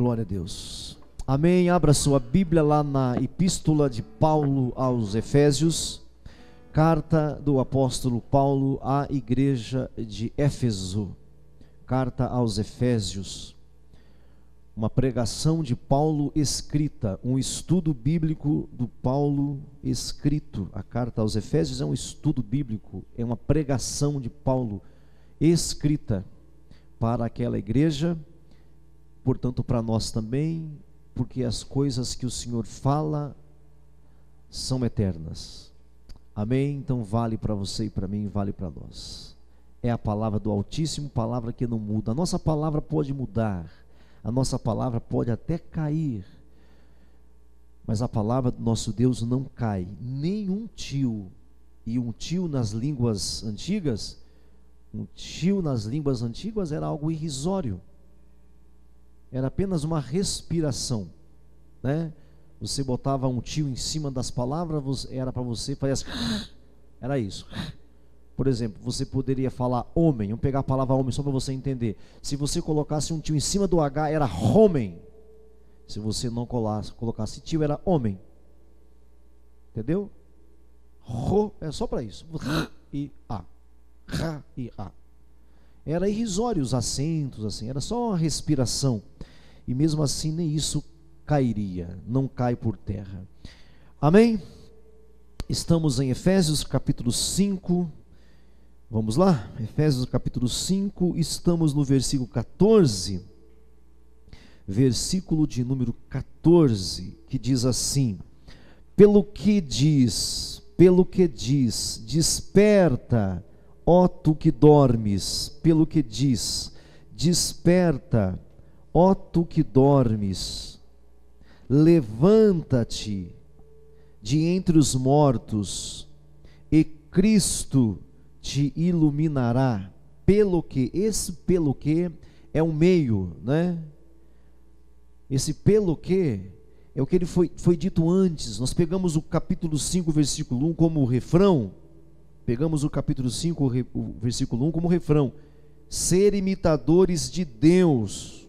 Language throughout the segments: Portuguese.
Glória a Deus. Amém. Abra sua Bíblia lá na Epístola de Paulo aos Efésios, carta do apóstolo Paulo à igreja de Éfeso, carta aos Efésios, uma pregação de Paulo escrita, um estudo bíblico do Paulo escrito. A carta aos Efésios é um estudo bíblico, é uma pregação de Paulo escrita para aquela igreja, portanto para nós também, porque as coisas que o Senhor fala são eternas. Amém? Então vale para você e para mim, vale para nós. É a palavra do Altíssimo, palavra que não muda. A nossa palavra pode mudar, a nossa palavra pode até cair, mas a palavra do nosso Deus não cai. Nenhum tio, e um tio nas línguas antigas, era algo irrisório. Era apenas uma respiração, né? Você botava um tio em cima das palavras, era para você fazer assim, era isso. Por exemplo, você poderia falar homem, vamos pegar a palavra homem só para você entender. Se você colocasse um tio em cima do H, era homem. Se você não colocasse tio, era homem. Entendeu? É só para isso. E A. Ra e A. Era irrisório os acentos, assim, era só uma respiração. E mesmo assim nem isso cairia, não cai por terra. Amém? Estamos em Efésios capítulo 5. Vamos lá? Efésios capítulo 5, estamos no versículo 14. Versículo de número 14, que diz assim: pelo que diz, desperta, ó tu que dormes, pelo que diz, desperta, ó tu que dormes, levanta-te de entre os mortos, e Cristo te iluminará. Pelo que, esse pelo que é um meio, né? Esse pelo que é o que ele foi dito antes. Nós pegamos o capítulo 5, versículo 1 como refrão. Pegamos o capítulo 5, o versículo 1 como refrão: ser imitadores de Deus,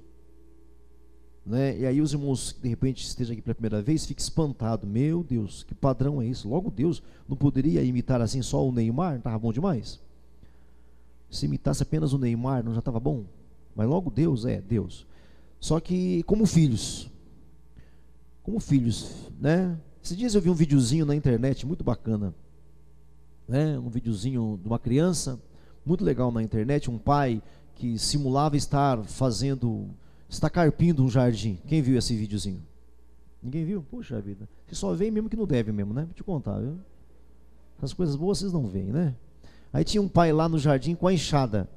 né? E aí os irmãos, de repente, estejam aqui pela primeira vez, fiquem espantados. Meu Deus, que padrão é isso? Logo Deus não poderia imitar assim só o Neymar? Não estava bom demais? Se imitasse apenas o Neymar, não já estava bom? Mas logo Deus é Deus. Só que como filhos, né? Esses dias eu vi um videozinho na internet muito bacana, né? Um videozinho de uma criança, muito legal na internet, um pai que simulava estar carpindo um jardim. Quem viu esse videozinho? Ninguém viu? Puxa vida, você só vê mesmo que não deve mesmo, né? Vou te contar, viu? Essas coisas boas vocês não veem, né? Aí tinha um pai lá no jardim com a enxada,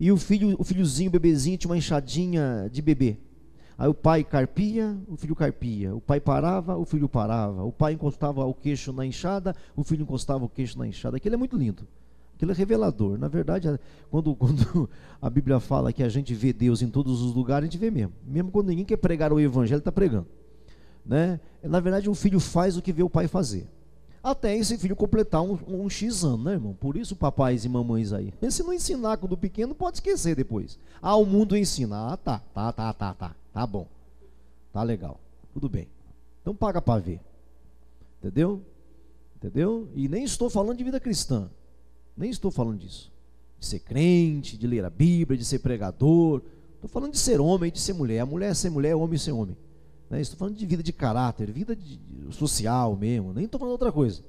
e o filhozinho, o bebezinho, tinha uma enxadinha de bebê. Aí o pai carpia, o filho carpia. O pai parava, o filho parava. O pai encostava o queixo na enxada, o filho encostava o queixo na enxada. Aquilo é muito lindo. Aquilo é revelador. Na verdade, quando a Bíblia fala que a gente vê Deus em todos os lugares, a gente vê mesmo. Mesmo quando ninguém quer pregar o evangelho, está pregando, né? Na verdade, o filho faz o que vê o pai fazer, até esse filho completar um X ano, né, irmão? Por isso, papais e mamães aí, se não ensinar quando pequeno, pode esquecer depois. O mundo ensina. Tá bom, tá legal, tudo bem. Então paga para ver, entendeu? E nem estou falando de vida cristã, nem estou falando disso, de ser crente, de ler a Bíblia, de ser pregador. Estou falando de ser homem, de ser mulher. A mulher é ser mulher, homem é ser homem, né? Estou falando de vida de caráter, vida social mesmo. Nem estou falando de outra coisa,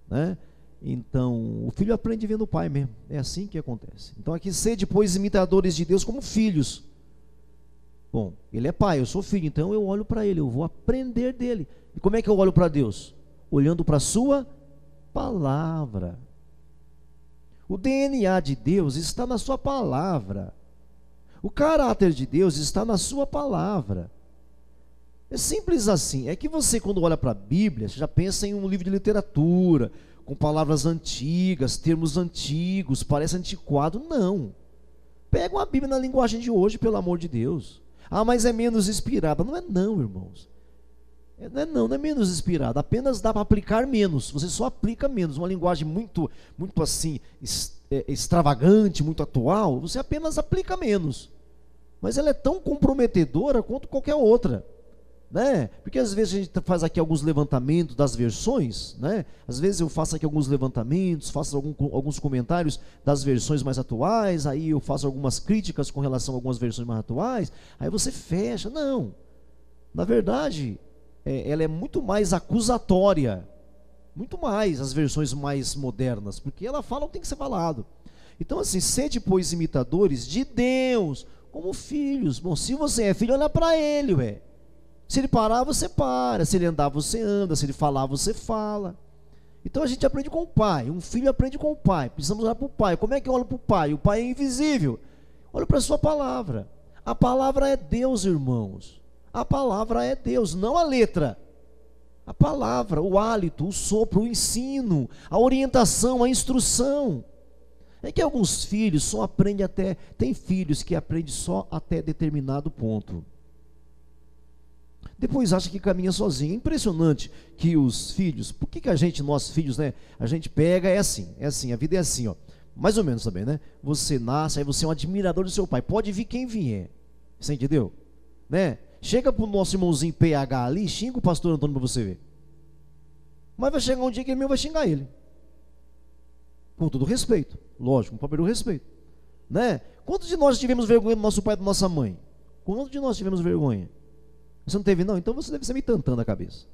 né? Então o filho aprende vendo o pai mesmo. É assim que acontece. Então aqui, sede, pois, imitadores de Deus como filhos. Bom, ele é pai, eu sou filho, então eu olho para ele, eu vou aprender dele. E como é que eu olho para Deus? Olhando para a sua palavra. O DNA de Deus está na sua palavra. O caráter de Deus está na sua palavra. É simples assim. É que você, quando olha para a Bíblia, você já pensa em um livro de literatura, com palavras antigas, termos antigos, parece antiquado. Não. Pega uma Bíblia na linguagem de hoje, pelo amor de Deus. Mas é menos inspirada. Não é não, irmãos. Não é menos inspirada. Apenas dá para aplicar menos. Você só aplica menos. Uma linguagem muito assim, extravagante, muito atual, você apenas aplica menos. mas ela é tão comprometedora quanto qualquer outra, né? Porque às vezes a gente faz aqui alguns levantamentos das versões, né? Às vezes eu faço aqui alguns levantamentos, faço alguns comentários das versões mais atuais, aí eu faço algumas críticas com relação a algumas versões mais atuais, aí você fecha. Não, na verdade, ela é muito mais acusatória, muito mais as versões mais modernas, porque ela fala o que tem que ser falado. Então assim, sede pois imitadores de Deus, como filhos. Bom, se você é filho, olha para ele, ué. Se ele parar, você para. Se ele andar, você anda. Se ele falar, você fala. Então a gente aprende com o pai. Um filho aprende com o pai. Precisamos olhar para o pai. Como é que eu olho para o pai? O pai é invisível. Olha para a sua palavra. A palavra é Deus, irmãos. A palavra é Deus, não a letra. A palavra, o hálito, o sopro, o ensino, a orientação, a instrução. É que alguns filhos só aprendem até... Tem filhos que aprendem só até determinado ponto. Depois acha que caminha sozinho. É impressionante que os filhos... Por que a gente, nós filhos, né? A gente pega, é assim, a vida é assim, ó. Mais ou menos também, né? Você nasce, aí você é um admirador do seu pai. Pode vir quem vier. Você entendeu? Né? Chega pro nosso irmãozinho PH ali, xinga o pastor Antônio para você ver. Mas vai chegar um dia que ele mesmo vai xingar ele. Com todo respeito. Lógico, com o respeito. Né? Quantos de nós tivemos vergonha do nosso pai e da nossa mãe? Quantos de nós tivemos vergonha? Você não teve, não? Então você deve ser meio tantando a cabeça.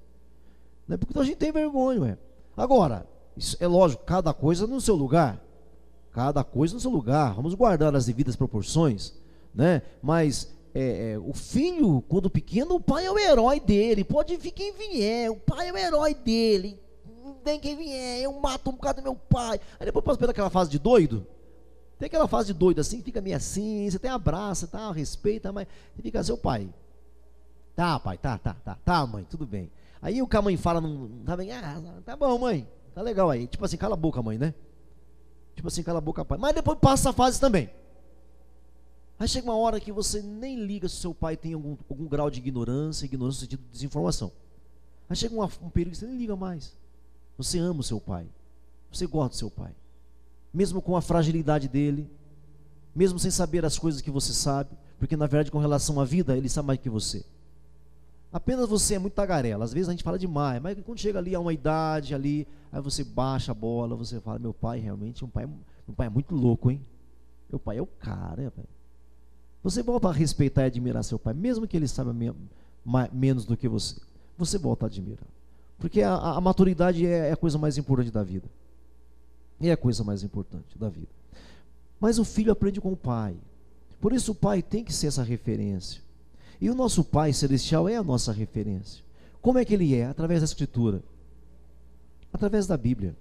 Né? Porque a gente tem vergonha, ué. Agora, isso é lógico, cada coisa no seu lugar. Cada coisa no seu lugar. Vamos guardar as devidas proporções, né? Mas o filho, quando pequeno, o pai é o herói dele. Pode vir quem vier, o pai é o herói dele. Vem quem vier, eu mato um bocado do meu pai. Aí depois passa pela aquela fase de doido. Tem aquela fase de doido assim, fica meio assim, você tem abraça, tá, respeita, mas você fica seu pai. Tá, pai, tá, mãe, tudo bem. Aí o que a mãe fala, não tá bem, tá bom, mãe, tá legal aí. Tipo assim, cala a boca, mãe, né? Tipo assim, cala a boca, pai. Mas depois passa a fase também. Aí chega uma hora que você nem liga se o seu pai tem algum grau de ignorância no sentido de desinformação. Aí chega um período que você nem liga mais. Você ama o seu pai, você gosta do seu pai, mesmo com a fragilidade dele, mesmo sem saber as coisas que você sabe, porque na verdade com relação à vida, ele sabe mais que você. Apenas você é muito tagarela, às vezes a gente fala demais, mas quando chega ali a uma idade ali, aí você baixa a bola, você fala, meu pai realmente, meu pai é muito louco, hein? Meu pai é o cara, velho. Você volta a respeitar e admirar seu pai, mesmo que ele saiba menos do que você. Você volta a admirar. Porque a maturidade é a coisa mais importante da vida. É a coisa mais importante da vida. Mas o filho aprende com o pai. Por isso o pai tem que ser essa referência. E o nosso Pai Celestial é a nossa referência. Como é que Ele é? Através da Escritura. Através da Bíblia.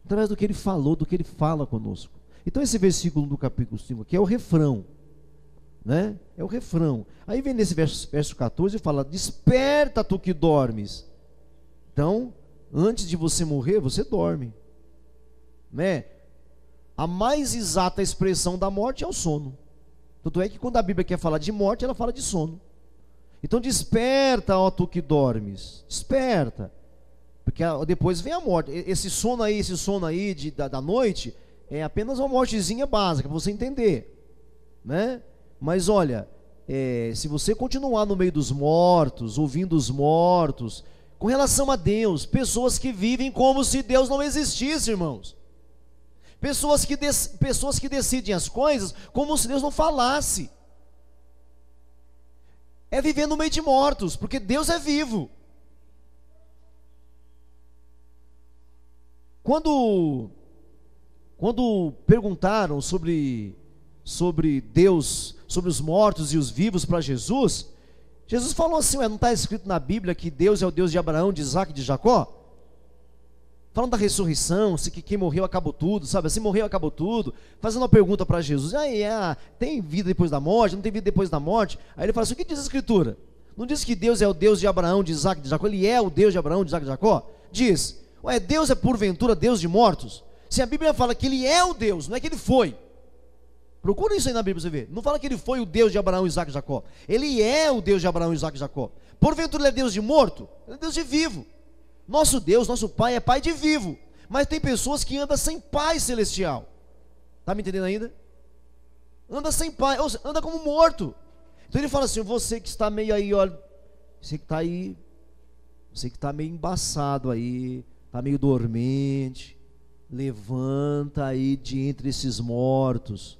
Através do que Ele falou, do que Ele fala conosco. Então esse versículo do capítulo 5 aqui é o refrão. Né? É o refrão. Aí vem nesse verso 14 e fala, desperta tu que dormes. Então, antes de você morrer, você dorme. Né? A mais exata expressão da morte é o sono. Tanto é que quando a Bíblia quer falar de morte, ela fala de sono. Então desperta, ó tu que dormes. Desperta. Porque depois vem a morte. Esse sono aí da noite é apenas uma mortezinha básica, para você entender. Né? Mas olha, se você continuar no meio dos mortos, ouvindo os mortos, com relação a Deus, pessoas que vivem como se Deus não existisse, irmãos. Pessoas que decidem as coisas como se Deus não falasse. É viver no meio de mortos, porque Deus é vivo. Quando perguntaram sobre Deus, sobre os mortos e os vivos para Jesus, Jesus falou assim, não está escrito na Bíblia que Deus é o Deus de Abraão, de Isaac e de Jacó? Falando da ressurreição, se que quem morreu acabou tudo, sabe? Assim, morreu acabou tudo. Fazendo uma pergunta para Jesus. Tem vida depois da morte? Não tem vida depois da morte? Aí ele fala assim, o que diz a Escritura? Não diz que Deus é o Deus de Abraão, de Isaac e de Jacó? Ele é o Deus de Abraão, de Isaac e de Jacó? Diz, Deus é porventura Deus de mortos? Se a Bíblia fala que Ele é o Deus, não é que Ele foi. Procura isso aí na Bíblia para você ver. Não fala que Ele foi o Deus de Abraão, Isaac e Jacó. Ele é o Deus de Abraão, Isaac e Jacó. Porventura Ele é Deus de morto? Ele é Deus de vivo. Nosso Deus, nosso Pai é Pai de vivo. Mas tem pessoas que andam sem Pai Celestial. Está me entendendo ainda? Anda sem Pai, ou seja, anda como morto. Então ele fala assim: você que está meio aí, olha, você que está aí, você que está meio embaçado aí, está meio dormente, levanta aí de entre esses mortos.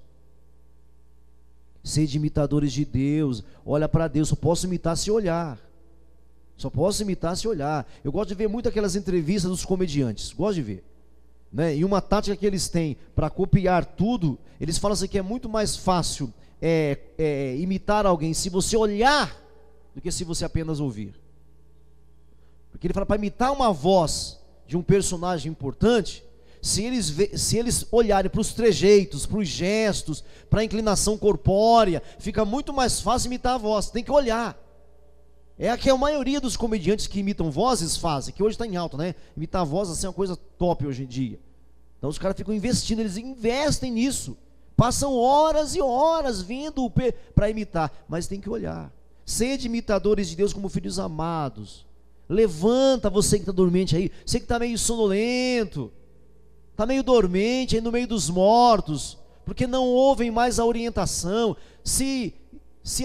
Sede imitadores de Deus. Olha para Deus. Só posso imitar se olhar. Só posso imitar se olhar. Eu gosto de ver muito aquelas entrevistas dos comediantes. Gosto de ver, né? E uma tática que eles têm para copiar tudo, eles falam assim que é muito mais fácil imitar alguém se você olhar do que se você apenas ouvir. Porque ele fala, para imitar uma voz de um personagem importante, se eles olharem para os trejeitos, para os gestos, para a inclinação corpórea, fica muito mais fácil imitar a voz. Tem que olhar. É a que a maioria dos comediantes que imitam vozes fazem, que hoje está em alta, né? Imitar a voz assim, é uma coisa top hoje em dia. Então os caras ficam investindo, eles investem nisso. Passam horas e horas vendo para imitar, mas tem que olhar. Sede imitadores de Deus como filhos amados. Levanta você que está dormente aí, você que está meio sonolento, está meio dormente aí no meio dos mortos, porque não ouvem mais a orientação, se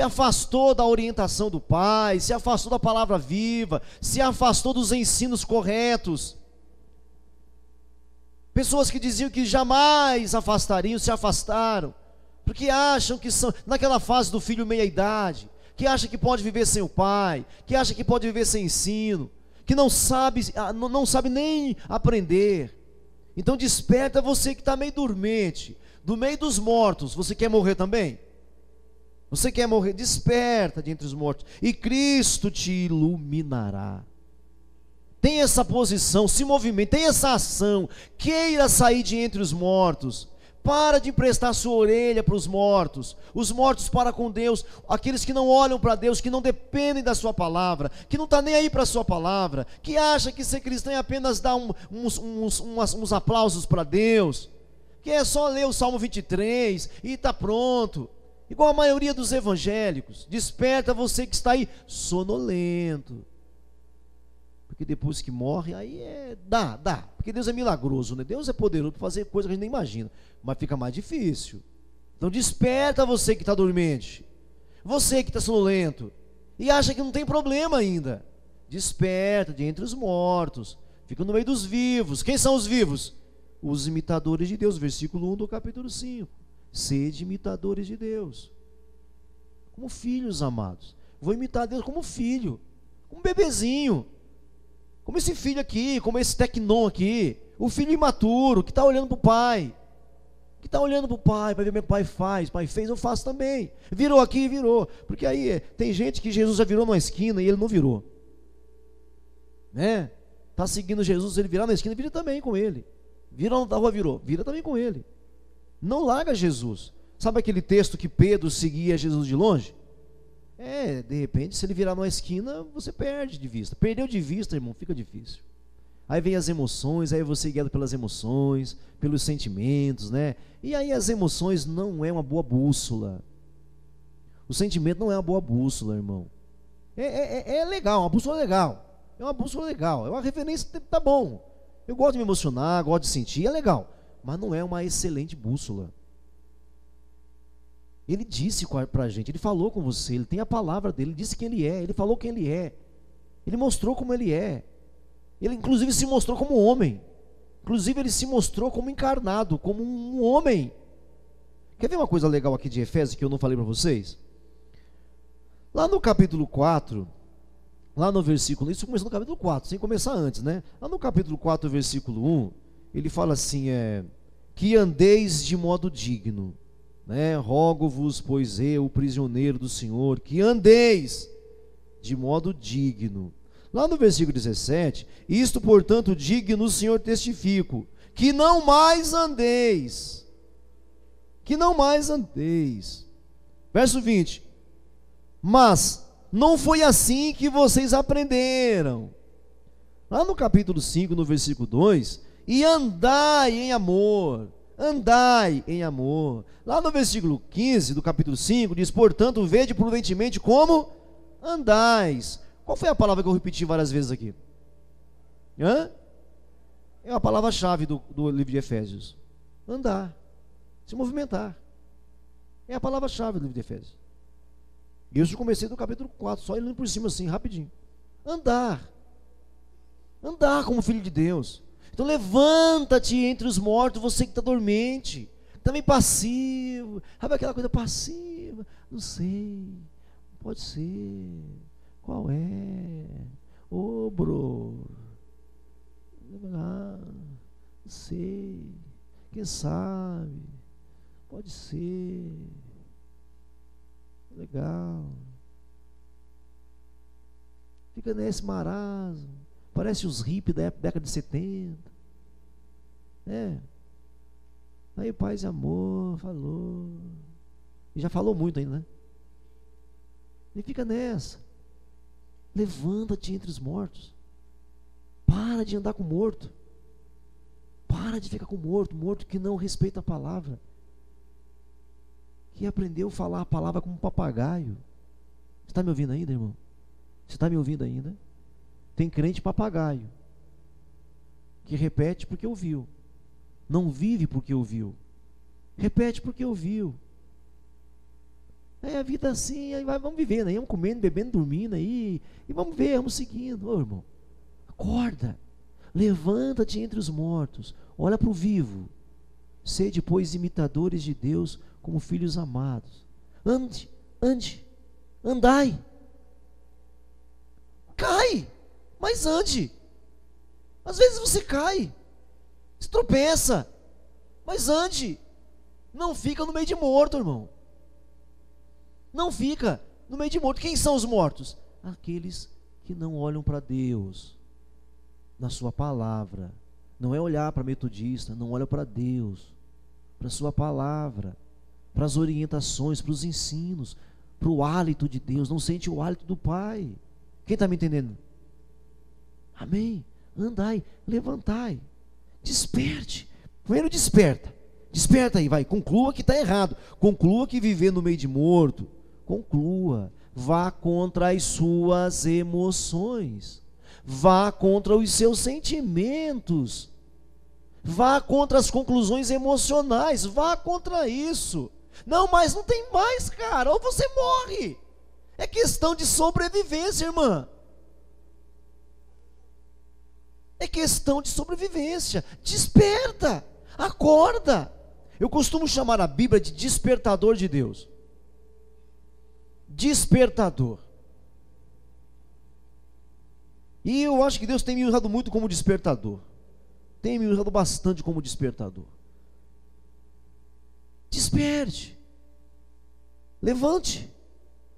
afastou da orientação do Pai, se afastou da palavra viva, se afastou dos ensinos corretos. Pessoas que diziam que jamais afastariam, se afastaram, porque acham que são, naquela fase do filho meia-idade, que acha que pode viver sem o pai, que acha que pode viver sem ensino, que não sabe nem aprender. Então desperta você que está meio dormente, do meio dos mortos. Você quer morrer também? Você quer morrer? Desperta de entre os mortos, e Cristo te iluminará. Tem essa posição, se movimente, tem essa ação, queira sair de entre os mortos. Para de emprestar sua orelha para os mortos para com Deus, aqueles que não olham para Deus, que não dependem da sua palavra, que não está nem aí para a sua palavra, que acha que ser cristão é apenas dar uns aplausos para Deus, que é só ler o Salmo 23 e está pronto, igual a maioria dos evangélicos. Desperta você que está aí sonolento, porque depois que morre, aí dá, porque Deus é milagroso, né? Deus é poderoso para fazer coisas que a gente nem imagina, mas fica mais difícil. Então desperta você que está dormente, você que está sonolento, e acha que não tem problema ainda. Desperta de entre os mortos, fica no meio dos vivos. Quem são os vivos? Os imitadores de Deus, versículo 1 do capítulo 5. Sede imitadores de Deus, como filhos amados. Vou imitar Deus como filho, como bebezinho, como esse filho aqui, como esse tecnon aqui, o filho imaturo, que está olhando para o pai, para ver o que meu pai faz. Pai fez, eu faço também. Virou aqui, virou. Porque aí tem gente que Jesus já virou numa esquina e ele não virou, né? Está seguindo Jesus, ele virar na esquina, vira também com ele. Vira na rua, vira também com ele. Não larga Jesus. Sabe aquele texto que Pedro seguia Jesus de longe? De repente, se ele virar numa esquina, você perde de vista. Perdeu de vista, irmão, fica difícil. Aí vem as emoções, aí você é guiado pelas emoções, pelos sentimentos, né? E aí as emoções não é uma boa bússola. O sentimento não é uma boa bússola, irmão. É legal, uma bússola legal. É uma bússola legal, é uma referência, tá bom. Eu gosto de me emocionar, gosto de sentir, é legal. Mas não é uma excelente bússola. Ele disse para a gente, ele falou com você, ele tem a palavra dele, ele disse quem ele é, ele falou quem ele é, ele mostrou como ele é, ele inclusive se mostrou como homem, inclusive ele se mostrou como encarnado, como um homem. Quer ver uma coisa legal aqui de Efésios que eu não falei para vocês? Lá no capítulo 4, lá no versículo, isso começou no capítulo 4, sem começar antes, né? Lá no capítulo 4, versículo 1, ele fala assim, que andeis de modo digno, né? Rogo-vos, pois eu, prisioneiro do Senhor, que andeis de modo digno. Lá no versículo 17, isto portanto digno no Senhor testifico, que não mais andeis. Verso 20, mas não foi assim que vocês aprenderam. Lá no capítulo 5, no versículo 2, e andai em amor. Lá no versículo 15 do capítulo 5 diz, portanto, vede prudentemente como andais. Qual foi a palavra que eu repeti várias vezes aqui? É a palavra-chave do livro de Efésios. Andar, se movimentar. É a palavra-chave do livro de Efésios. Isso eu comecei do capítulo 4, só indo por cima assim, rapidinho. Andar como filho de Deus. Então levanta-te entre os mortos, você que está dormente, também passivo, sabe aquela coisa passiva? Não sei, pode ser, qual é? Ô bro, não sei, quem sabe, pode ser, legal. Fica nesse marasmo, parece os hippies da década de 70. Aí paz e amor, falou. E já falou muito ainda, né? E fica nessa. Levanta-te entre os mortos. Para de andar com morto. Para de ficar com morto que não respeita a palavra. Que aprendeu a falar a palavra como um papagaio. Você está me ouvindo ainda, irmão? Você está me ouvindo ainda? Tem crente papagaio, que repete porque ouviu. Não vive porque ouviu. Repete porque ouviu. Aí a vida assim, aí vamos vivendo, aí vamos comendo, bebendo, dormindo aí, e vamos ver, vamos seguindo. Ô irmão, acorda, levanta-te entre os mortos, olha para o vivo. Sede, pois, imitadores de Deus como filhos amados. Andai. Cai, mas ande. Às vezes você cai, se tropeça, mas ande. Não fica no meio de morto, irmão. Não fica no meio de morto. Quem são os mortos? Aqueles que não olham para Deus, na sua palavra. Não é olhar para metodista, não olha para Deus, para a sua palavra, para as orientações, para os ensinos, para o hálito de Deus. Não sente o hálito do Pai. Quem está me entendendo? Amém? Andai, levantai, desperte. Primeiro desperta. Desperta aí, vai, conclua que está errado. Conclua que viver no meio de morto. Conclua. Vá contra as suas emoções. Vá contra os seus sentimentos. Vá contra as conclusões emocionais. Vá contra isso. Não, mas não tem mais, cara. Ou você morre. É questão de sobrevivência, irmã. É questão de sobrevivência. Desperta, acorda. Eu costumo chamar a Bíblia de despertador de Deus. Despertador. E eu acho que Deus tem me usado muito como despertador. Tem me usado bastante como despertador. Desperte. Levante.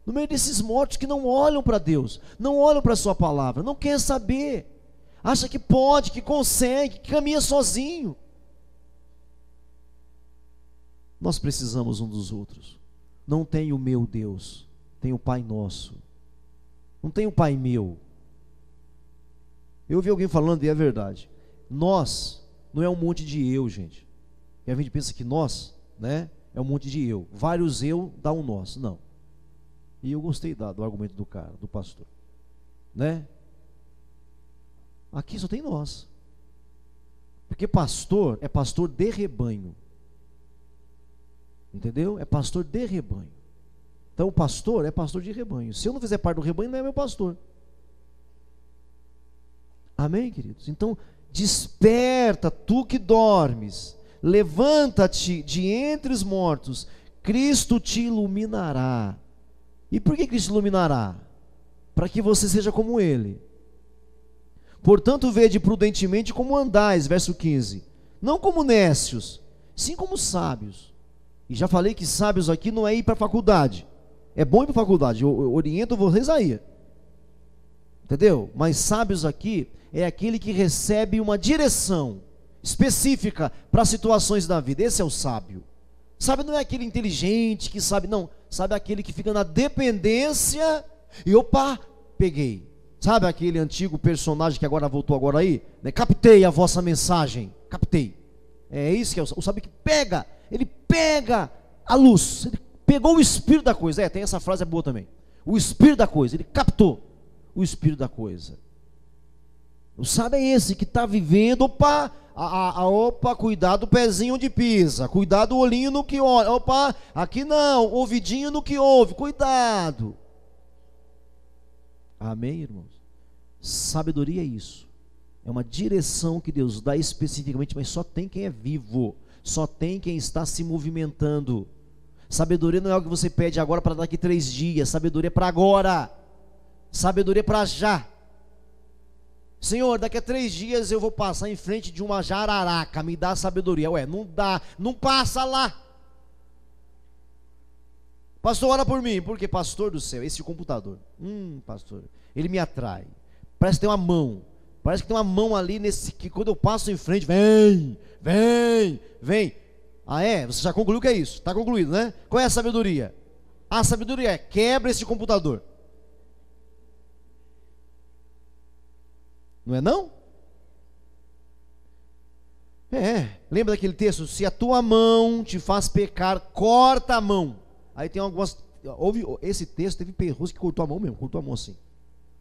No meio desses mortos que não olham para Deus, não olham para a sua palavra, não quer saber, acha que pode, que consegue, que caminha sozinho. Nós precisamos um dos outros. Não tem o meu Deus, tem o Pai nosso. Não tem o Pai meu. Eu ouvi alguém falando e é verdade. Nós não é um monte de eu, gente. E a gente pensa que nós, né, é um monte de eu. Vários eu dá um nós. Não. E eu gostei do argumento do cara, do pastor, né? Aqui só tem nós. Porque pastor é pastor de rebanho. Entendeu? É pastor de rebanho. Então o pastor é pastor de rebanho. Se eu não fizer parte do rebanho, não é meu pastor. Amém, queridos? Então, desperta, tu que dormes. Levanta-te de entre os mortos. Cristo te iluminará. E por que Cristo iluminará? Para que você seja como Ele. Portanto, vede prudentemente como andais, verso 15. Não como nécios, sim como sábios. E já falei que sábios aqui não é ir para a faculdade. É bom ir para a faculdade, eu oriento vocês aí. Entendeu? Mas sábios aqui é aquele que recebe uma direção específica para situações da vida. Esse é o sábio. Sábio não é aquele inteligente que sabe, não. Sabe aquele que fica na dependência e opa, peguei. Sabe aquele antigo personagem que agora voltou agora aí? Né? Captei a vossa mensagem, captei. É isso que é o sábio que pega. Ele pega a luz. Ele pegou o espírito da coisa. Tem essa frase, é boa também. O espírito da coisa, ele captou o espírito da coisa. O sábio é esse que está vivendo, opa, cuidado do pezinho onde pisa, cuidado do olhinho no que olha, opa, aqui não, ouvidinho no que ouve, cuidado. Amém, irmãos? Sabedoria é isso. É uma direção que Deus dá especificamente, mas só tem quem é vivo. Só tem quem está se movimentando. Sabedoria não é algo que você pede agora para daqui 3 dias. Sabedoria é para agora. Sabedoria é para já. Senhor, daqui a 3 dias eu vou passar em frente de uma jararaca, me dá sabedoria. Ué, não dá, não passa lá. Pastor, ora por mim. Porque, pastor do céu, esse computador, pastor, ele me atrai. Parece que tem uma mão. Parece que tem uma mão ali nesse, que quando eu passo em frente, vem. Ah, é? Você já concluiu que é isso? Está concluído, né? Qual é a sabedoria? A sabedoria é: quebra esse computador. Não é não? Lembra daquele texto? Se a tua mão te faz pecar, corta a mão. Aí tem algumas, esse texto teve perros que cortou a mão mesmo, cortou a mão assim,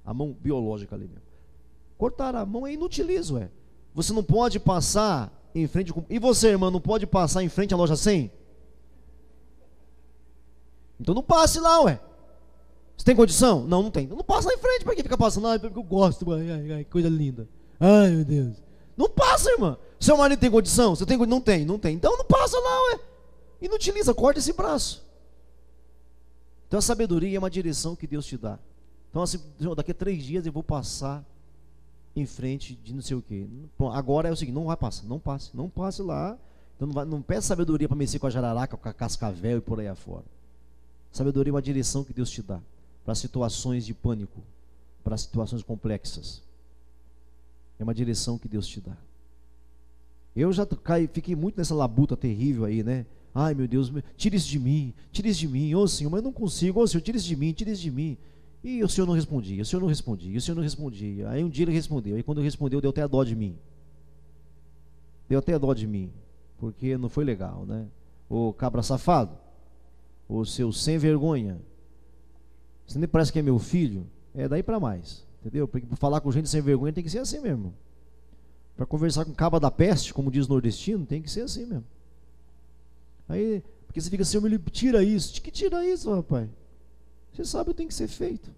a mão biológica ali mesmo. Cortar a mão é inutilizo, Você não pode passar em frente, e você, irmã, não pode passar em frente à loja 100? Então não passe lá, Você tem condição? Não tem. Não passa em frente, para que fica passando? Ai, porque eu gosto, ai, coisa linda. Ai, meu Deus. Não passa, irmã. Seu marido tem condição? Você tem condição? Não tem. Então não passa lá, Inutiliza, corta esse braço. Então a sabedoria é uma direção que Deus te dá. Então assim, daqui a 3 dias eu vou passar em frente de não sei o que. Agora é o seguinte: não passe lá. Então não peça sabedoria para mexer com a jararaca, com a cascavel e por aí afora. Sabedoria é uma direção que Deus te dá para situações de pânico, para situações complexas. É uma direção que Deus te dá. Eu já fiquei muito nessa labuta terrível aí, né? Ai, meu Deus, tira isso de mim, ô Senhor, mas eu não consigo, ô Senhor, tira isso de mim. E o Senhor não respondia. Aí um dia ele respondeu. Aí quando ele respondeu, deu até dó de mim. Porque não foi legal, né? Ô cabra safado, ô seu sem vergonha, você nem parece que é meu filho. É daí para mais, entendeu? Porque para falar com gente sem vergonha tem que ser assim mesmo. Para conversar com cabra da peste, como diz o nordestino, tem que ser assim mesmo. Aí, porque você fica assim: Senhor, tira isso. Que tira isso, rapaz? Você sabe o que tem que ser feito.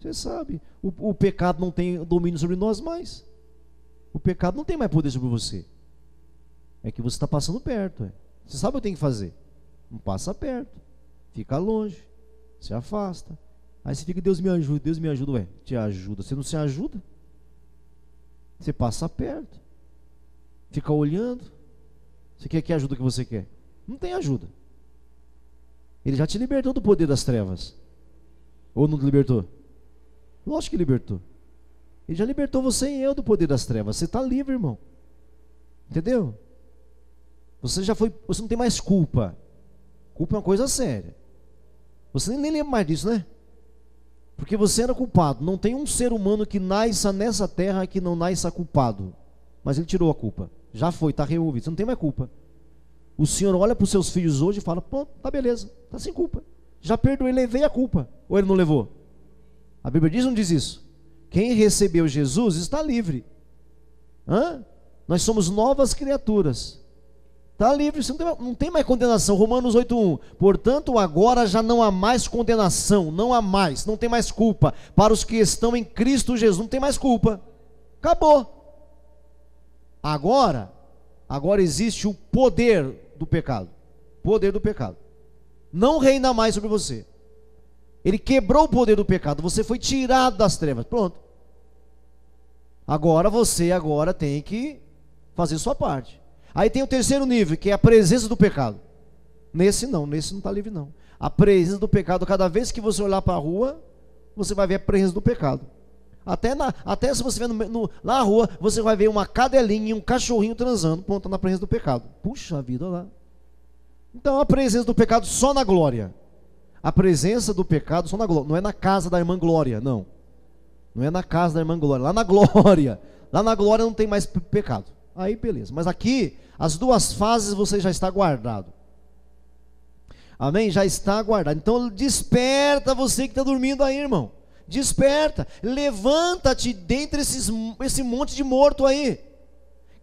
Você sabe. O pecado não tem domínio sobre nós mais. O pecado não tem mais poder sobre você. É que você está passando perto. Você sabe o que tem que fazer. Não passa perto. Fica longe. Se afasta. Aí você fica: Deus me ajuda. Te ajuda. Você não se ajuda. Você passa perto. Fica olhando. Você quer que ajuda que você quer? Não tem ajuda. Ele já te libertou do poder das trevas. Ou não te libertou? Lógico que libertou. Ele já libertou você e eu do poder das trevas. Você está livre, irmão. Entendeu? Você não tem mais culpa. Culpa é uma coisa séria. Você nem lembra mais disso, né? Porque você era culpado. Não tem um ser humano que nasça nessa terra que não nasça culpado. Mas ele tirou a culpa. Já foi, está removido. Você não tem mais culpa. O Senhor olha para os seus filhos hoje e fala: pô, tá beleza, tá sem culpa. Já perdoei, levei a culpa. Ou ele não levou? A Bíblia diz ou não diz isso? Quem recebeu Jesus está livre. Nós somos novas criaturas. Está livre, você não tem mais condenação. Romanos 8:1. Portanto, agora já não há mais condenação. Não tem mais culpa. Para os que estão em Cristo Jesus, não tem mais culpa. Acabou. Agora existe o poder do pecado. Poder do pecado. Não reina mais sobre você. Ele quebrou o poder do pecado. Você foi tirado das trevas. Pronto. Você tem que fazer sua parte. Aí tem o terceiro nível, que é a presença do pecado. Nesse não está livre não. A presença do pecado, cada vez que você olhar para a rua, você vai ver a presença do pecado. Até se você ver lá na rua, você vai ver uma cadelinha e um cachorrinho transando. Pronto, tá na presença do pecado. Puxa vida, olha lá. Então a presença do pecado só na glória. A presença do pecado só na glória. Não é na casa da irmã Glória, não. Não é na casa da irmã Glória. Lá na glória. Lá na glória não tem mais pecado. Aí beleza. Mas aqui, as duas fases você já está guardado. Amém? Já está guardado. Então desperta você que está dormindo aí, irmão. Desperta. Levanta-te dentre esse monte de morto aí.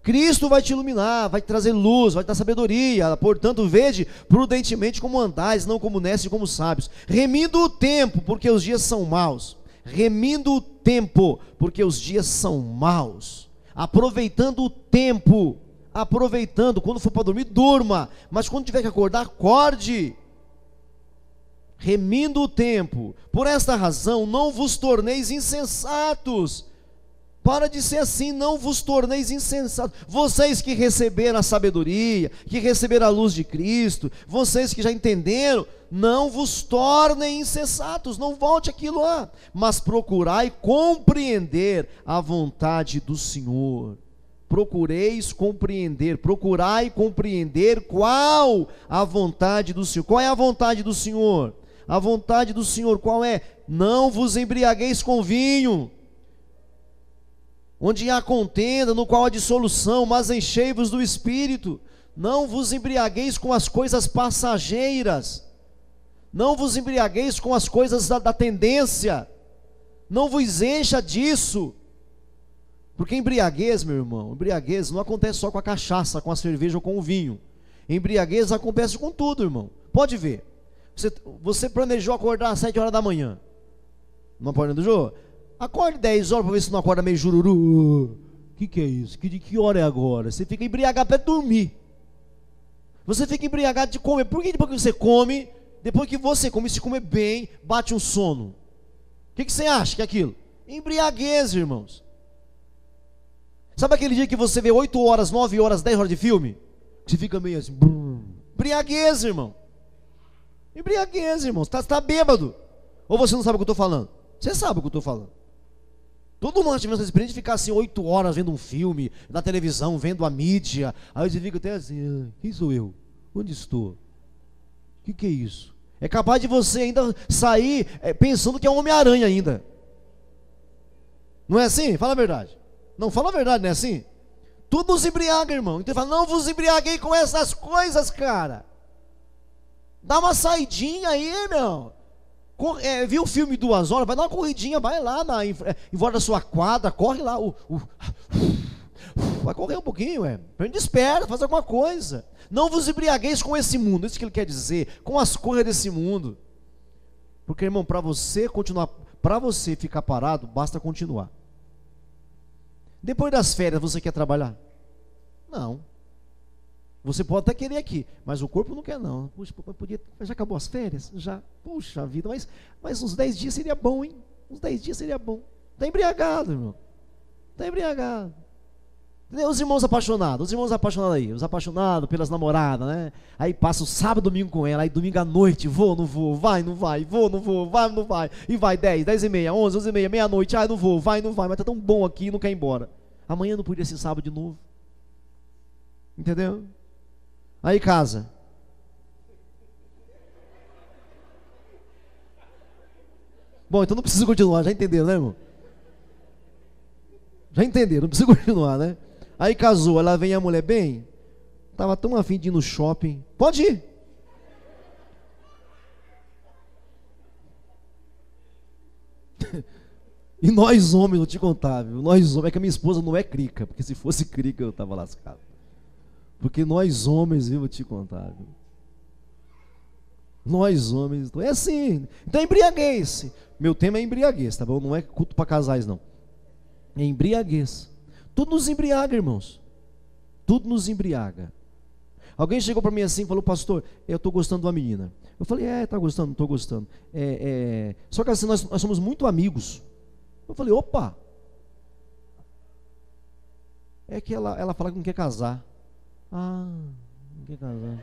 Cristo vai te iluminar, vai te trazer luz, vai te dar sabedoria. Portanto, vede prudentemente como andais, não como nestes, como sábios, remindo o tempo, porque os dias são maus. remindo o tempo, porque os dias são maus. Aproveitando o tempo, quando for para dormir, durma, mas quando tiver que acordar, acorde. Remindo o tempo, por esta razão não vos torneis insensatos. Para de ser assim, não vos torneis insensatos. Vocês que receberam a sabedoria, que receberam a luz de Cristo, vocês que já entenderam, não vos tornem insensatos, não volte aquilo lá, mas procurai compreender a vontade do Senhor. Procurai compreender qual a vontade do Senhor. Qual é a vontade do Senhor? A vontade do Senhor qual é? Não vos embriagueis com vinho, onde há contenda, no qual há dissolução, mas enchei-vos do Espírito. Não vos embriagueis com as coisas passageiras, não vos embriagueis com as coisas da tendência, não vos encha disso, porque embriaguez, meu irmão, embriaguez não acontece só com a cachaça, com a cerveja ou com o vinho. Embriaguez acontece com tudo, irmão. Pode ver, você planejou acordar às 7 horas da manhã, não planejou? Acorde 10 horas para ver se não acorda meio jururu. Que é isso? Que hora é agora? Você fica embriagado para dormir. Você fica embriagado de comer. Por que depois que você come, se comer bem, bate um sono? O que você acha que é aquilo? Embriaguez, irmãos. Sabe aquele dia que você vê 8 horas, 9 horas, 10 horas de filme? Você fica meio assim. Embriaguez, irmão. Embriaguez, irmãos. Está bêbado. Ou você não sabe o que eu estou falando? Você sabe o que eu estou falando. Todo mundo tivemos essa experiência de ficar assim 8 horas vendo um filme, na televisão, vendo a mídia. Aí você fica até assim, quem sou eu? Onde estou? O que é isso? É capaz de você ainda sair pensando que é um Homem-Aranha ainda. Não é assim? Fala a verdade. Não, fala a verdade, não é assim? Tudo nos embriaga, irmão. Então ele fala, não vos embriaguei com essas coisas, cara. Dá uma saidinha aí, meu. Viu o filme 2 horas, vai dar uma corridinha, vai lá em volta da sua quadra, corre lá, vai correr um pouquinho, desperta, faz alguma coisa. Não vos embriagueis com esse mundo, isso que ele quer dizer, com as coisas desse mundo. Porque, irmão, para você ficar parado, basta continuar. Depois das férias, você quer trabalhar? Não. Você pode até querer aqui, mas o corpo não quer não. Puxa, já acabou as férias? Já. Puxa vida, mas uns 10 dias seria bom, hein? Uns 10 dias seria bom. Está embriagado, irmão. Está embriagado. Os irmãos apaixonados aí, os apaixonados pelas namoradas, né? Aí passa o sábado, domingo com ela, aí domingo à noite, vou, não vou, vai, não vai, vou, não vou, vai, não vai, e vai 10, 10 e meia, 11, 11 e meia, meia-noite, não vou, vai, não vai, mas tá tão bom aqui, não quer ir embora. Amanhã não podia ser sábado de novo. Entendeu? Aí casa. Bom, então não precisa continuar, já entenderam, né, irmão? Já entenderam, não precisa continuar, né? Aí casou, ela vem a mulher, bem, estava tão afim de ir no shopping. Pode ir. E nós homens, vou te contar, viu? Nós homens, é que a minha esposa não é crica, porque se fosse crica eu estava lascado. Porque nós homens, viu, vou te contar, viu? Nós homens, é assim. Então embriaguez. Meu tema é embriaguez, tá bom? Não é culto para casais, não. É embriaguez. Tudo nos embriaga, irmãos. Tudo nos embriaga. Alguém chegou para mim assim e falou, pastor, eu estou gostando de uma menina. Eu falei, está gostando? Não estou gostando. Só que assim, nós somos muito amigos. Eu falei, opa. É que ela fala que não quer casar. Não quer casar.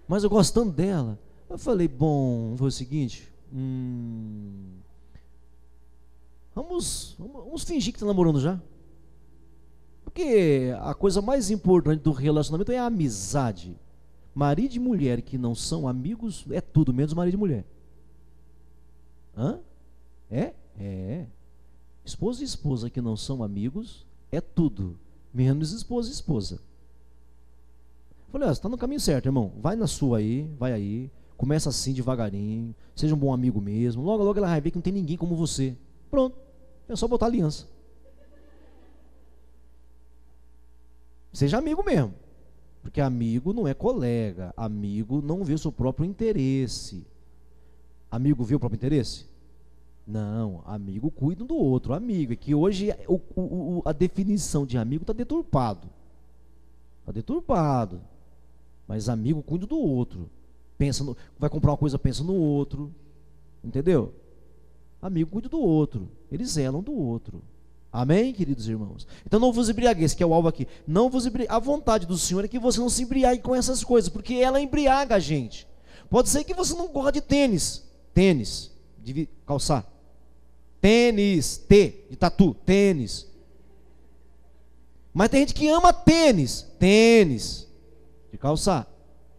Mas eu gosto tanto dela. Eu falei, bom, foi o seguinte, vamos fingir que está namorando já. Porque a coisa mais importante do relacionamento é a amizade. Marido e mulher que não são amigos é tudo, menos marido e mulher. Esposo e esposa que não são amigos é tudo, menos esposo e esposa. Falei, você está no caminho certo, irmão. Vai na sua aí, vai aí. Começa assim devagarinho. Seja um bom amigo mesmo. Logo, logo ela vai ver que não tem ninguém como você. Pronto. É só botar aliança. Seja amigo mesmo. Porque amigo não é colega. Amigo não vê o seu próprio interesse. Amigo vê o próprio interesse? Não, amigo cuida um do outro. Amigo, é que hoje a definição de amigo está deturpado. Está deturpado. Mas amigo cuida do outro. Vai comprar uma coisa, pensa no outro. Entendeu? Amigo cuida do outro. Eles zelam do outro. Amém, queridos irmãos? Então não vos embriagueis, que é o alvo aqui. Não vos embriagueis. A vontade do Senhor é que você não se embriague com essas coisas, porque ela embriaga a gente. Pode ser que você não gosta de tênis. Tênis, de calçar. Tênis, de tatu, tênis. Mas tem gente que ama tênis, de calçar.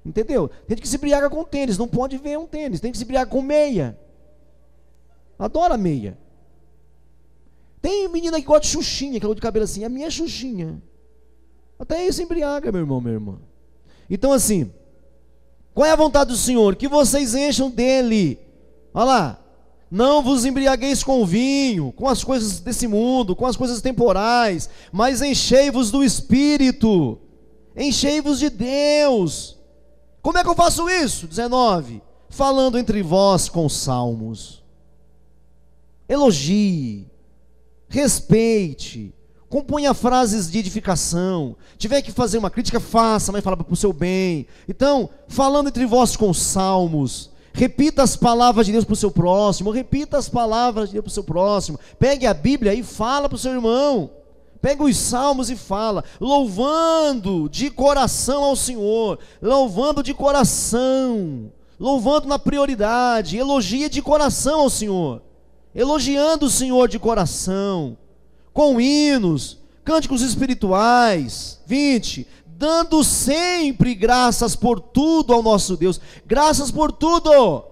Entendeu? Tem gente que se embriaga com tênis, não pode ver um tênis. Tem que se embriagar com meia. Adora meia. Tem menina que gosta de xuxinha, que é de cabelo assim. A minha é xuxinha. Até isso embriaga, meu irmão, minha irmã. Então assim, qual é a vontade do Senhor? Que vocês encham dele. Olha lá. Não vos embriagueis com o vinho, com as coisas desse mundo, com as coisas temporais, mas enchei-vos do Espírito. Enchei-vos de Deus. Como é que eu faço isso? 19. Falando entre vós com salmos. Elogie. Respeite, componha frases de edificação. Tiver que fazer uma crítica, faça, mas fala para o seu bem. Então, falando entre vós com salmos, repita as palavras de Deus para o seu próximo. Repita as palavras de Deus para o seu próximo. Pegue a Bíblia e fala para o seu irmão. Pega os salmos e fala, louvando de coração ao Senhor, louvando de coração, louvando na prioridade, elogia de coração ao Senhor. Elogiando o Senhor de coração, com hinos, cânticos espirituais. 20, dando sempre graças por tudo ao nosso Deus. Graças por tudo.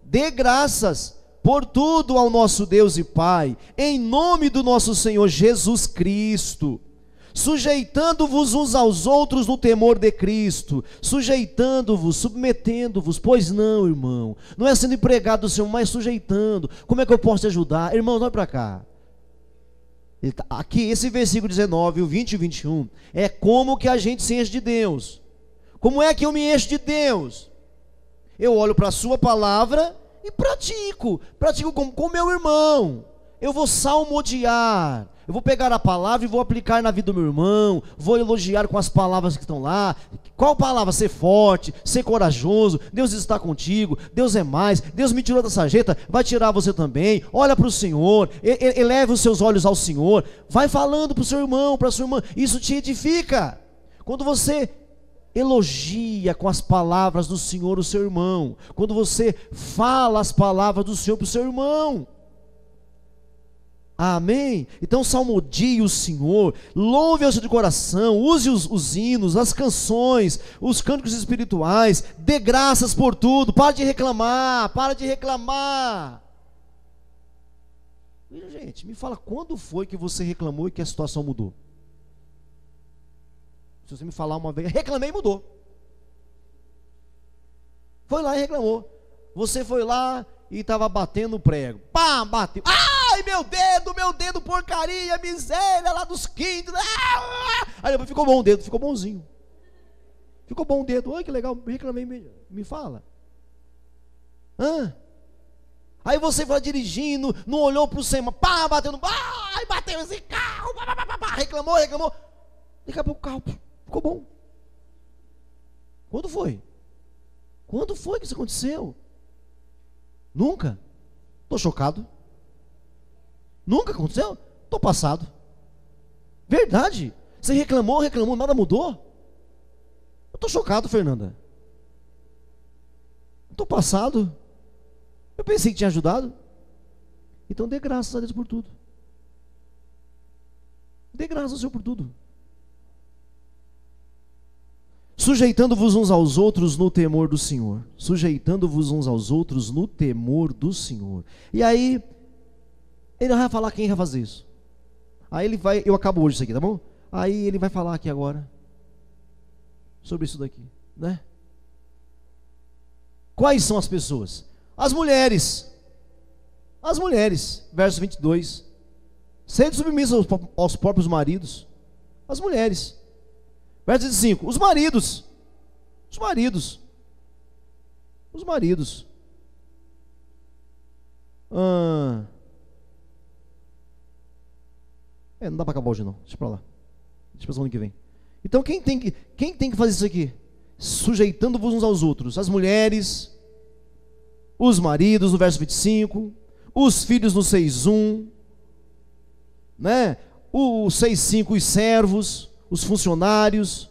Dê graças por tudo ao nosso Deus e Pai, em nome do nosso Senhor Jesus Cristo, sujeitando-vos uns aos outros no temor de Cristo, sujeitando-vos, submetendo-vos. Pois não, irmão, não é sendo empregado do Senhor, mas sujeitando. Como é que eu posso te ajudar? Irmão, vai para cá. Aqui, esse versículo 19, o 20 e o 21, é como que a gente se enche de Deus. Como é que eu me encho de Deus? Eu olho para a sua palavra e pratico como com meu irmão. Eu vou salmodiar, eu vou pegar a palavra e vou aplicar na vida do meu irmão, vou elogiar com as palavras que estão lá. Qual palavra? Ser forte, ser corajoso, Deus está contigo, Deus é mais, Deus me tirou da sarjeta, vai tirar você também. Olha para o Senhor, eleve os seus olhos ao Senhor, vai falando para o seu irmão, para a sua irmã, isso te edifica. Quando você elogia com as palavras do Senhor o seu irmão, quando você fala as palavras do Senhor para o seu irmão. Amém? Então salmodie o Senhor, louve ao seu de coração, use os hinos, as canções, os cânticos espirituais, dê graças por tudo. Para de reclamar. Veja, gente, me fala, quando foi que você reclamou e que a situação mudou? Se você me falar uma vez, reclamei e mudou. Foi lá e reclamou. Você foi lá e estava batendo o prego. Pá, bateu. Ai, meu dedo, porcaria, miséria, lá dos quintos. Aí depois ficou bom o dedo, ficou bonzinho. Ficou bom o dedo. Ai, que legal, reclamei, me fala. Aí você foi dirigindo, não olhou para o cima, pá, bateu bateu esse carro, reclamou. Daqui a pouco o carro ficou bom. Quando foi? Quando foi que isso aconteceu? Nunca? Estou chocado. Nunca aconteceu? Estou passado. Verdade? Você reclamou, nada mudou? Eu estou chocado, Fernanda. Estou passado. Eu pensei que tinha ajudado. Então dê graças a Deus por tudo. Dê graças ao Senhor por tudo. Sujeitando-vos uns aos outros no temor do Senhor. Sujeitando-vos uns aos outros no temor do Senhor. E aí, ele vai falar quem vai fazer isso. Aí ele vai, eu acabo hoje isso aqui, tá bom? Aí ele vai falar aqui agora sobre isso daqui, né? Quais são as pessoas? As mulheres. As mulheres, verso 22. Sede submissas aos próprios maridos. As mulheres. Verso 25. Os maridos. Os maridos. Os maridos. Não dá para acabar hoje não. Deixa para lá. Deixa para semana que vem. Então quem tem que fazer isso aqui? Sujeitando-vos uns aos outros. As mulheres, os maridos, no verso 25, os filhos no 6:1, né? O 6:5, os servos, os funcionários.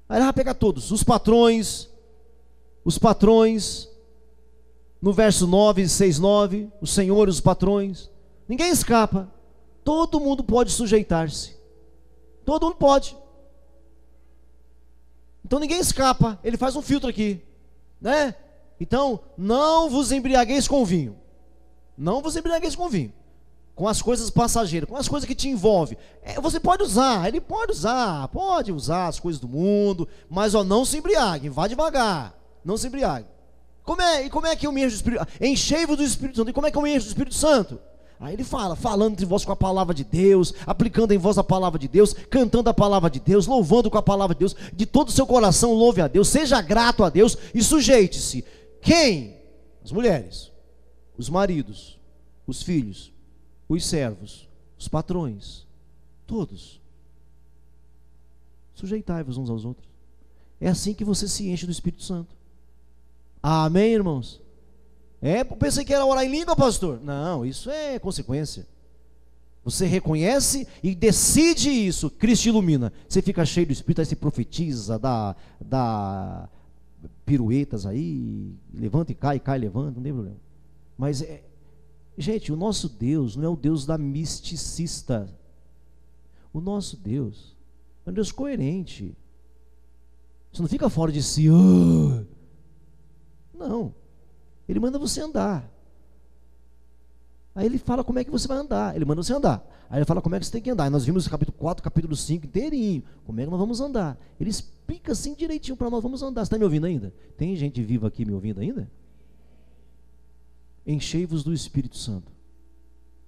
Aí ela vai pegar todos, os patrões, no verso 9, 6:9, os senhores, os patrões. Ninguém escapa. Todo mundo pode sujeitar-se. Todo mundo pode. Então ninguém escapa. Ele faz um filtro aqui, né? Então, não vos embriagueis com vinho. Não vos embriagueis com vinho. Com as coisas passageiras, com as coisas que te envolvem. Você pode usar, ele pode usar as coisas do mundo, mas não se embriague, vá devagar, não se embriague. Como é que eu me encho do Espírito? Enchei-vos do Espírito Santo. E como é que eu me encho do Espírito Santo? Aí ele fala, falando entre vós com a palavra de Deus, aplicando em vós a palavra de Deus, cantando a palavra de Deus, louvando com a palavra de Deus, de todo o seu coração louve a Deus, seja grato a Deus e sujeite-se. Quem? As mulheres, os maridos, os filhos, os servos, os patrões, todos. Sujeitai-vos uns aos outros. É assim que você se enche do Espírito Santo. Amém, irmãos? Pensei que era orar em língua, pastor. Não, isso é consequência. Você reconhece e decide isso. Cristo te ilumina. Você fica cheio do Espírito, aí você profetiza, dá piruetas aí, levanta e cai, levanta, não tem problema. Mas, gente, o nosso Deus não é o Deus da misticista. O nosso Deus é um Deus coerente. Você não fica fora de si. Não. Ele manda você andar. Aí ele fala como é que você vai andar. Ele manda você andar. Aí ele fala como é que você tem que andar. E nós vimos o capítulo 4, capítulo 5 inteirinho. Como é que nós vamos andar. Ele explica assim direitinho para nós vamos andar. Você está me ouvindo ainda? Tem gente viva aqui me ouvindo ainda? Enchei-vos do Espírito Santo.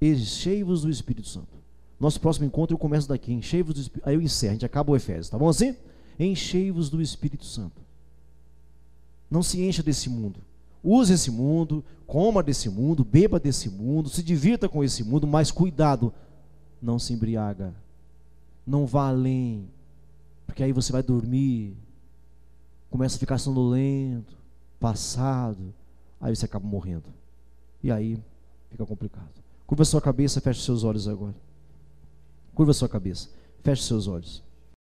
Enchei-vos do Espírito Santo. Nosso próximo encontro eu começo daqui. Enchei-vos do Espírito. Aí eu encerro. A gente acaba o Efésios. Tá bom assim? Enchei-vos do Espírito Santo. Não se encha desse mundo. Use esse mundo, coma desse mundo, beba desse mundo, se divirta com esse mundo, mas cuidado, não se embriaga, não vá além, porque aí você vai dormir, começa a ficar sonolento, passado, aí você acaba morrendo, e aí fica complicado. Curva a sua cabeça, feche seus olhos agora. Curva a sua cabeça, feche seus olhos.